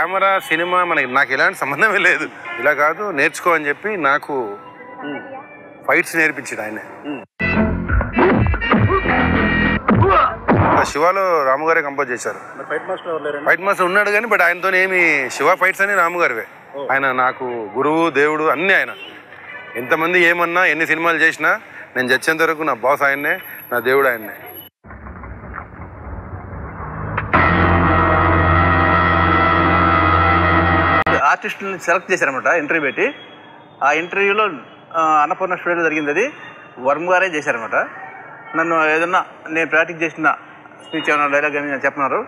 Camera cinema నాకు ఎలాంటి సంబంధమే లేదు. ఇలా కాదు నేర్చుకో అని చెప్పి నాకు ఫైట్స్ నేర్పించాడు ఆయనే. శివాలో రాము గారే కంపోజ్ చేశారు. ఫైట్ మాస్టర్ ఉన్నాడు కానీ బట్ ఆయనతో ఏమి శివ ఫైట్స్ అని రాము గారివే. ఆయన నాకు గురువు దేవుడు అన్నీ. ఆయన ఎంతమంది ఏమన్నా ఎన్ని సినిమాలు చేసినా నేను చచ్చేంత వరకు నా బాస్ ఆయన్నే, నా దేవుడు ఆయన్నే. ఆర్టిస్టులని సెలెక్ట్ చేశారనమాట ఇంటర్వ్యూ పెట్టి. ఆ ఇంటర్వ్యూలో అన్నపూర్ణ స్టూడియోలో జరిగింది. అది వర్మ గారే చేశారనమాట. నన్ను ఏదన్నా నేను ప్రాక్టీస్ చేసిన స్పీచ్ ఏమన్నా డైలాగ్ అని చెప్పాను.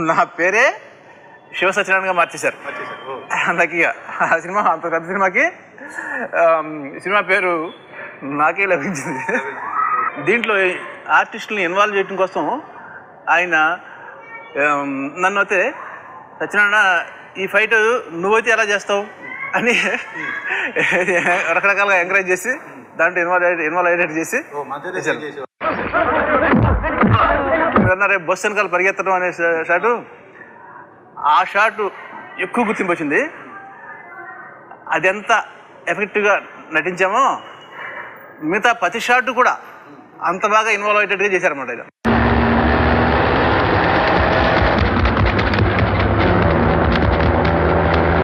నా పేరే శివ సత్యనారాయణగా మార్చేశారు. నాకు ఇక ఆ సినిమా అంత పెద్ద సినిమాకి సినిమా పేరు నాకే లభించింది. దీంట్లో ఆర్టిస్టులని ఇన్వాల్వ్ చేయడం కోసం ఆయన నన్ను అయితే సత్యనారాయణ ఈ ఫైట్ నువ్వైతే ఎలా చేస్తావు అని రకరకాలుగా ఎంకరేజ్ చేసి దాంట్లో ఇన్వాల్వ్ అయ్యేటట్టు చేసి రేపు బస్సు వెనకాల పరిగెత్తడం అనే షాటు, ఆ షాటు ఎక్కువ గుర్తింపు వచ్చింది. అది ఎంత ఎఫెక్టివ్గా నటించామో మిగతా ప్రతి షాట్ కూడా అంత బాగా ఇన్వాల్వ్ అయ్యేటట్టుగా చేశారన్నమాట.